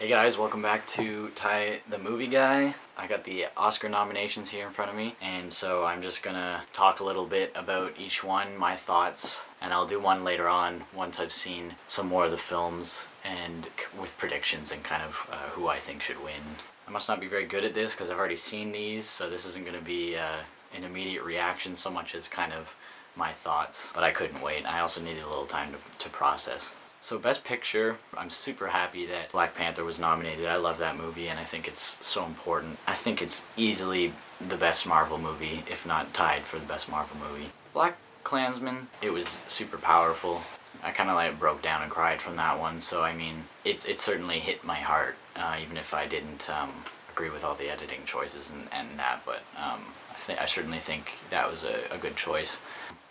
Hey guys, welcome back to Ty the Movie Guy. I got the Oscar nominations here in front of me, and so I'm just gonna talk a little bit about each one, my thoughts, and I'll do one later on once I've seen some more of the films and with predictions and kind of who I think should win. I must not be very good at this because I've already seen these, so this isn't gonna be an immediate reaction so much as kind of my thoughts, but I couldn't wait. I also needed a little time to process. So Best Picture, I'm super happy that Black Panther was nominated. I love that movie and I think it's so important. I think it's easily the best Marvel movie, if not tied for the best Marvel movie. Black Klansman, it was super powerful. I kind of like broke down and cried from that one, so I mean, it certainly hit my heart, even if I didn't agree with all the editing choices and that, but I certainly think that was a good choice.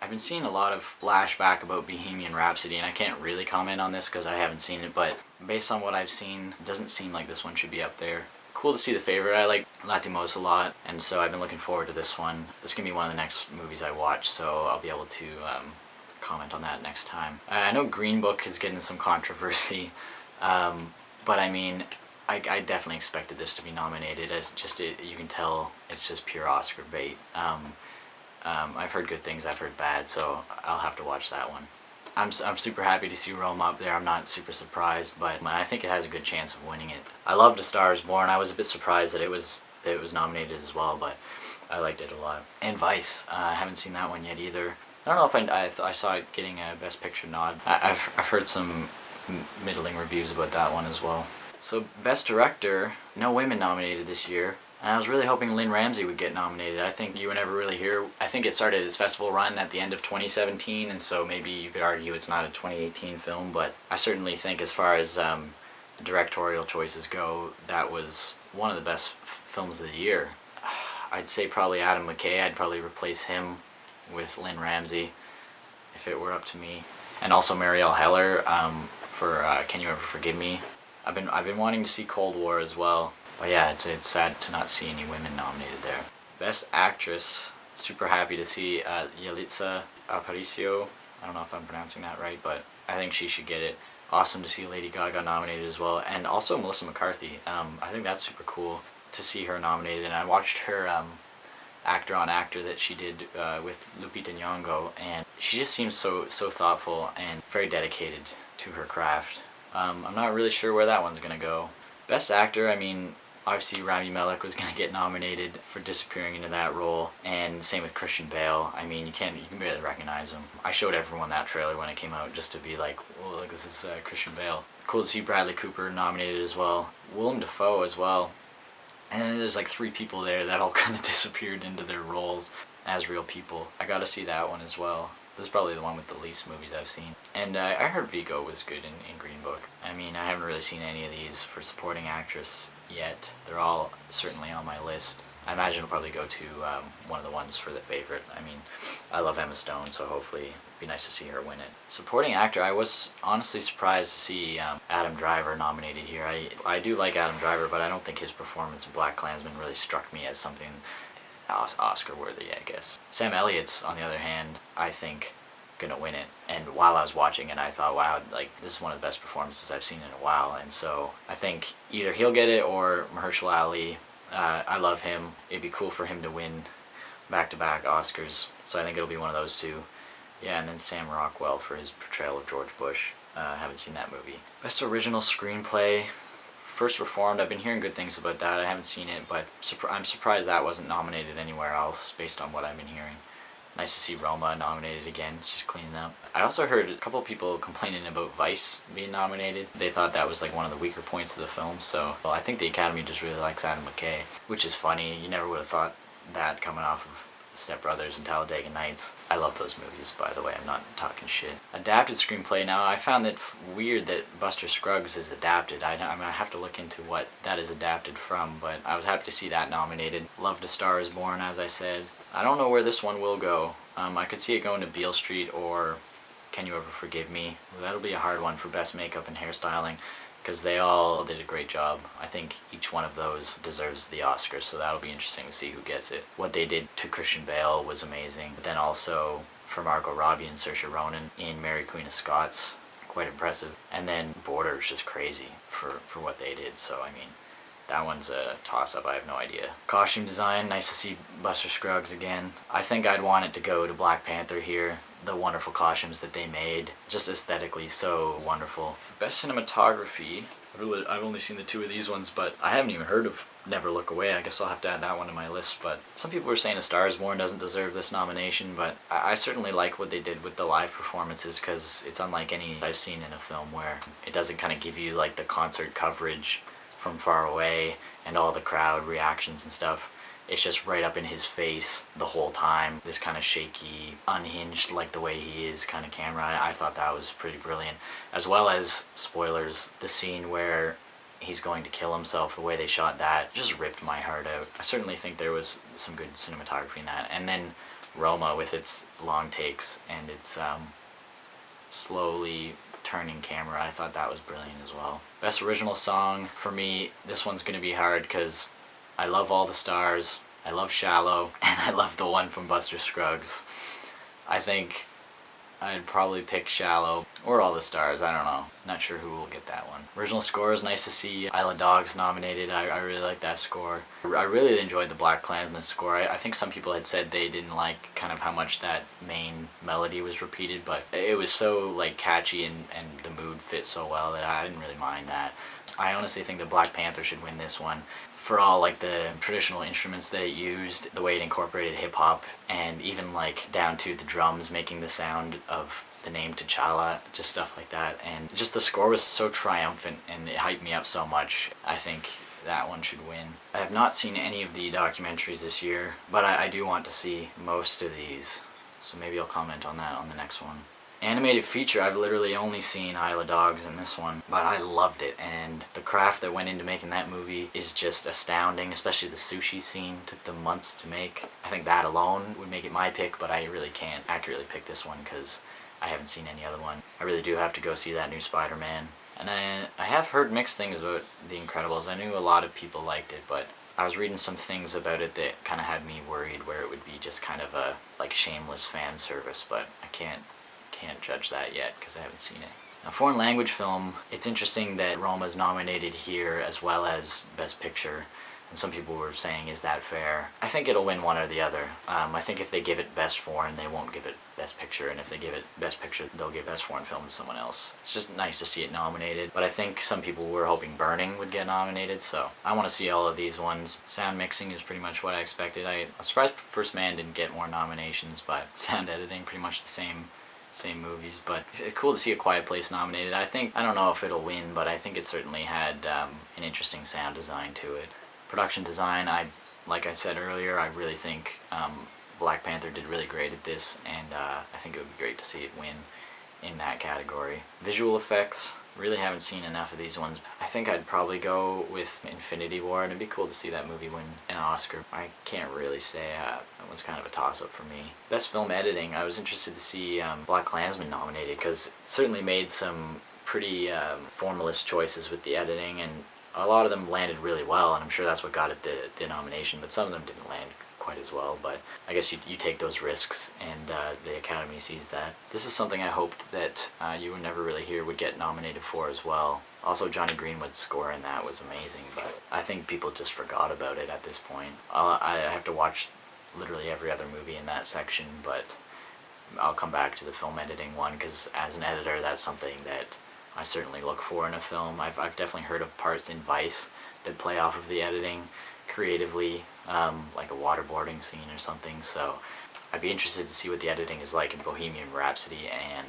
I've been seeing a lot of flashback about Bohemian Rhapsody, and I can't really comment on this because I haven't seen it, but based on what I've seen, it doesn't seem like this one should be up there. Cool to see The Favorite. I like Latimos a lot, and so I've been looking forward to this one. This is going to be one of the next movies I watch, so I'll be able to comment on that next time. I know Green Book is getting some controversy, but I mean, I definitely expected this to be nominated. As you can tell, it's just pure Oscar bait. I've heard good things, I've heard bad, so I'll have to watch that one. I'm super happy to see Roma up there. I'm not super surprised, but I think it has a good chance of winning it. I loved A Star Is Born. I was a bit surprised that it was nominated as well, but I liked it a lot. And Vice, I haven't seen that one yet either. I don't know if I saw it getting a Best Picture nod. I've heard some middling reviews about that one as well. So Best Director, no women nominated this year. And I was really hoping Lynn Ramsey would get nominated. I think you were never really here. I think it started its festival run at the end of 2017, and so maybe you could argue it's not a 2018 film, but I certainly think as far as directorial choices go, that was one of the best films of the year. I'd say probably Adam McKay. I'd probably replace him with Lynn Ramsey if it were up to me. And also Marielle Heller for Can You Ever Forgive Me? I've been wanting to see Cold War as well. But yeah, it's sad to not see any women nominated there. Best Actress, super happy to see Yalitza Aparicio. I don't know if I'm pronouncing that right, but I think she should get it. Awesome to see Lady Gaga nominated as well, and also Melissa McCarthy. I think that's super cool to see her nominated, and I watched her Actor on Actor that she did with Lupita Nyong'o, and she just seems so thoughtful and very dedicated to her craft. I'm not really sure where that one's gonna go. Best Actor, I mean, obviously Rami Malek was going to get nominated for disappearing into that role, and same with Christian Bale. I mean, you can barely recognize him. I showed everyone that trailer when it came out just to be like, well, look, this is Christian Bale. It's cool to see Bradley Cooper nominated as well. Willem Dafoe as well. And there's like 3 people there that all kind of disappeared into their roles as real people. I got to see that one as well. This is probably the one with the least movies I've seen. And I heard Vigo was good in Green Book. I mean, I haven't really seen any of these for supporting actress yet. They're all certainly on my list. I imagine it'll probably go to one of the ones for The Favorite. I mean, I love Emma Stone, so hopefully it'd be nice to see her win it. Supporting actor, I was honestly surprised to see Adam Driver nominated here. I do like Adam Driver, but I don't think his performance in Black Klansman really struck me as something Oscar worthy, I guess. Sam Elliott's, on the other hand, I think gonna win it, and while I was watching it I thought, wow, like this is one of the best performances I've seen in a while, and so I think either he'll get it or Mahershala Ali. I love him. It'd be cool for him to win back-to-back Oscars, so I think it'll be one of those two. Yeah, and then Sam Rockwell for his portrayal of George Bush. Haven't seen that movie. Best Original Screenplay, First Reformed. I've been hearing good things about that. I haven't seen it, but I'm surprised that wasn't nominated anywhere else based on what I've been hearing. Nice to see Roma nominated again. It's just cleaning up. I also heard a couple of people complaining about Vice being nominated. They thought that was like one of the weaker points of the film, so well, I think the Academy just really likes Adam McKay, which is funny. You never would have thought that coming off of Step Brothers and Talladega Nights. I love those movies, by the way. I'm not talking shit. Adapted screenplay. Now, I found it weird that Buster Scruggs is adapted. I mean, I have to look into what that is adapted from, but I was happy to see that nominated. Loved A Star Is Born, as I said. I don't know where this one will go. I could see it going to Beale Street or Can You Ever Forgive Me? That'll be a hard one for best makeup and hairstyling, because they all did a great job. I think each one of those deserves the Oscar, so that'll be interesting to see who gets it. What they did to Christian Bale was amazing, but then also for Margot Robbie and Saoirse Ronan in Mary Queen of Scots, quite impressive. And then Border is just crazy for what they did, so I mean, that one's a toss-up, I have no idea. Costume design, nice to see Buster Scruggs again. I think I'd want it to go to Black Panther here. The wonderful costumes that they made, just aesthetically so wonderful. Best cinematography, I've only seen the two of these ones, but I haven't even heard of Never Look Away. I guess I'll have to add that one to my list, but some people were saying A Star Is Born doesn't deserve this nomination, but I certainly like what they did with the live performances, because it's unlike any I've seen in a film where it doesn't kind of give you like the concert coverage from far away and all the crowd reactions and stuff. It's just right up in his face the whole time. This kind of shaky, unhinged, like the way he is kind of camera. I thought that was pretty brilliant. As well as, spoilers, the scene where he's going to kill himself, the way they shot that just ripped my heart out. I certainly think there was some good cinematography in that. And then Roma with its long takes and its slowly turning camera. I thought that was brilliant as well. Best original song, for me, this one's going to be hard because I love All the Stars, I love Shallow, and I love the one from Buster Scruggs. I think I'd probably pick Shallow or All the Stars, I don't know. Not sure who will get that one. Original score is nice to see Isle of Dogs nominated. I really like that score. I really enjoyed the Black Klansman score. I think some people had said they didn't like kind of how much that main melody was repeated, but it was so like catchy and the mood fit so well that I didn't really mind that. I honestly think that Black Panther should win this one. For all like the traditional instruments that it used, the way it incorporated hip hop, and even like down to the drums making the sound of the name T'Challa, just stuff like that. And just the score was so triumphant and it hyped me up so much. I think that one should win. I have not seen any of the documentaries this year, but I do want to see most of these, so maybe I'll comment on that on the next one. Animated feature, I've literally only seen Isle of Dogs in this one, but I loved it, and the craft that went into making that movie is just astounding, especially the sushi scene. Took them months to make. I think that alone would make it my pick, but I really can't accurately pick this one because I haven't seen any other one. I really do have to go see that new Spider-Man. And I have heard mixed things about The Incredibles. I knew a lot of people liked it, but I was reading some things about it that kind of had me worried where it would be just kind of a like shameless fan service, but I can't judge that yet because I haven't seen it. Now, foreign language film, it's interesting that Roma's nominated here as well as Best Picture, and some people were saying, is that fair? I think it'll win one or the other. I think if they give it Best Foreign, they won't give it Best Picture, and if they give it Best Picture, they'll give Best Foreign Film to someone else. It's just nice to see it nominated, but I think some people were hoping Burning would get nominated, so I want to see all of these ones. Sound mixing is pretty much what I expected. I'm surprised First Man didn't get more nominations, but sound editing, pretty much the same movies, but it's cool to see A Quiet Place nominated. I don't know if it'll win, but I think it certainly had an interesting sound design to it. Production design, like I said earlier, I really think Black Panther did really great at this, and I think it would be great to see it win in that category. Visual effects, really haven't seen enough of these ones. I think I'd probably go with Infinity War, and it'd be cool to see that movie win an Oscar. I can't really say, that one's kind of a toss-up for me. Best film editing, I was interested to see Black Klansman nominated, because it certainly made some pretty formalist choices with the editing, and a lot of them landed really well, and I'm sure that's what got it the nomination, but some of them didn't land quite as well, but I guess you take those risks, and the Academy sees that. This is something I hoped that You Would Never Really Hear would get nominated for as well. Also, Johnny Greenwood's score in that was amazing, but I think people just forgot about it at this point. I have to watch literally every other movie in that section, but I'll come back to the film editing one, because as an editor, that's something that I certainly look for in a film. I've definitely heard of parts in Vice that play off of the editing creatively, like a waterboarding scene or something, so I'd be interested to see what the editing is like in Bohemian Rhapsody and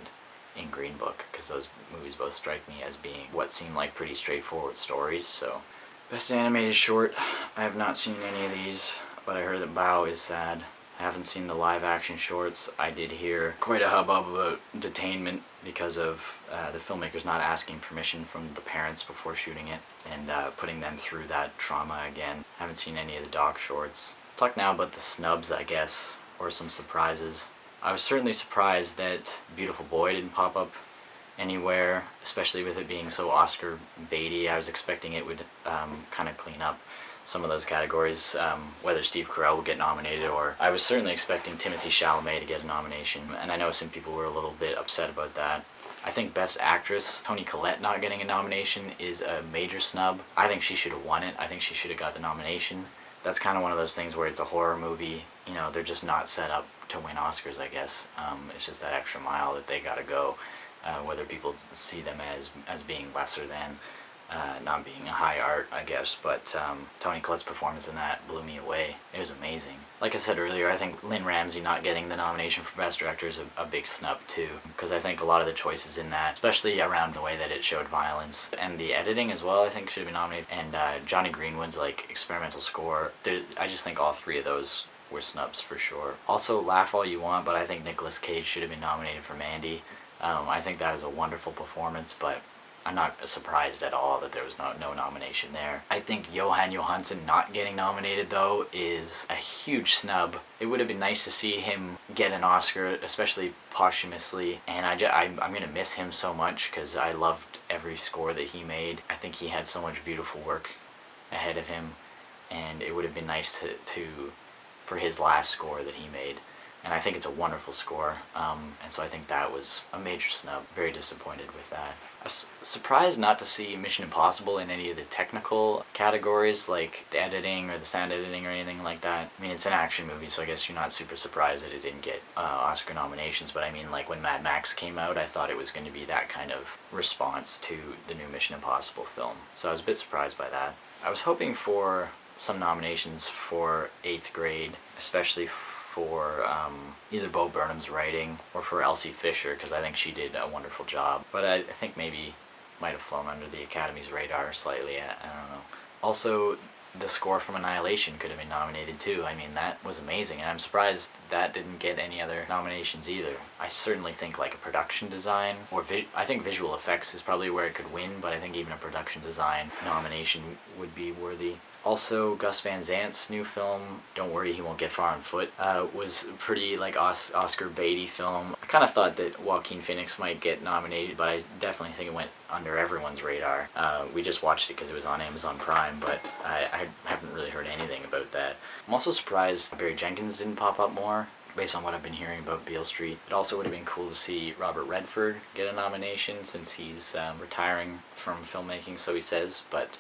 in Green Book, because those movies both strike me as being what seem like pretty straightforward stories. So, Best Animated Short, I have not seen any of these, but I heard that Bao is sad. I haven't seen the live action shorts. I did hear quite a hubbub about detainment because of the filmmakers not asking permission from the parents before shooting it, and putting them through that trauma again. I haven't seen any of the doc shorts. I'll talk now about the snubs, I guess, or some surprises. I was certainly surprised that Beautiful Boy didn't pop up anywhere, especially with it being so Oscar baity. I was expecting it would kind of clean up some of those categories, whether Steve Carell would get nominated, or I was certainly expecting Timothée Chalamet to get a nomination, and I know some people were a little bit upset about that. I think Best Actress, Toni Collette not getting a nomination is a major snub. I think she should have won it. I think she should have got the nomination. That's kind of one of those things where it's a horror movie. You know, they're just not set up to win Oscars, I guess. It's just that extra mile that they gotta go, whether people see them as being lesser than, not being a high art, I guess. But Toni Collette's performance in that blew me away. It was amazing. Like I said earlier, I think Lynn Ramsey not getting the nomination for Best Director is a big snub too, because I think a lot of the choices in that, especially around the way that it showed violence and the editing as well, I think should have been nominated. And Johnny Greenwood's like experimental score, I just think all three of those were snubs for sure. Also, laugh all you want, but I think Nicolas Cage should have been nominated for Mandy. I think that is a wonderful performance, but I'm not surprised at all that there was no nomination there. I think Johan Johansson not getting nominated, though, is a huge snub. It would have been nice to see him get an Oscar, especially posthumously, and I'm going to miss him so much because I loved every score that he made. I think he had so much beautiful work ahead of him, and it would have been nice for his last score that he made. And I think it's a wonderful score, and so I think that was a major snub. Very disappointed with that. I was surprised not to see Mission Impossible in any of the technical categories, like the editing or the sound editing or anything like that. I mean, it's an action movie, so I guess you're not super surprised that it didn't get Oscar nominations, but I mean, like when Mad Max came out, I thought it was going to be that kind of response to the new Mission Impossible film. So I was a bit surprised by that. I was hoping for some nominations for 8th Grade, especially for either Bo Burnham's writing or for Elsie Fisher, because I think she did a wonderful job. But I think maybe might have flown under the Academy's radar slightly. I don't know. Also, the score from Annihilation could have been nominated too. I mean, that was amazing, and I'm surprised that didn't get any other nominations either. I certainly think like a production design, or I think visual effects is probably where it could win, but I think even a production design nomination would be worthy. Also, Gus Van Sant's new film, Don't Worry He Won't Get Far on Foot, was a pretty like Oscar baity film. I kind of thought that Joaquin Phoenix might get nominated, but I definitely think it went under everyone's radar. We just watched it because it was on Amazon Prime, but I haven't really heard anything about that. I'm also surprised Barry Jenkins didn't pop up more, based on what I've been hearing about Beale Street. It also would have been cool to see Robert Redford get a nomination since he's retiring from filmmaking, so he says, but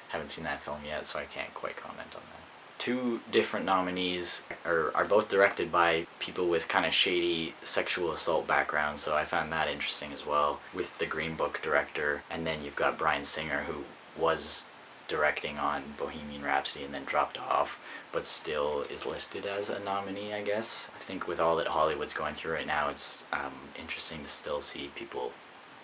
haven't seen that film yet, so I can't quite comment on that. Two different nominees are both directed by people with kind of shady sexual assault backgrounds, so I found that interesting as well, with the Green Book director, and then you've got Bryan Singer, who was directing on Bohemian Rhapsody and then dropped off, but still is listed as a nominee, I guess. I think with all that Hollywood's going through right now, it's interesting to still see people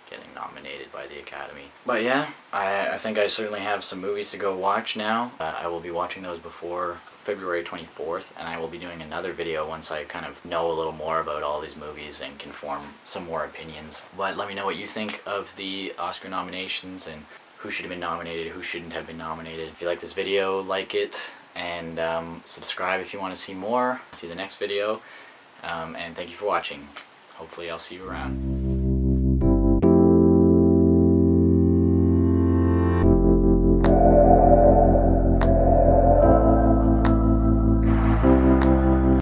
getting nominated by the Academy. But yeah, I think I certainly have some movies to go watch now. I will be watching those before February 24th, and I will be doing another video once I kind of know a little more about all these movies and can form some more opinions. But let me know what you think of the Oscar nominations and who should have been nominated, who shouldn't have been nominated. If you like this video, like it, and subscribe if you want to see more. See the next video, and thank you for watching. Hopefully I'll see you around.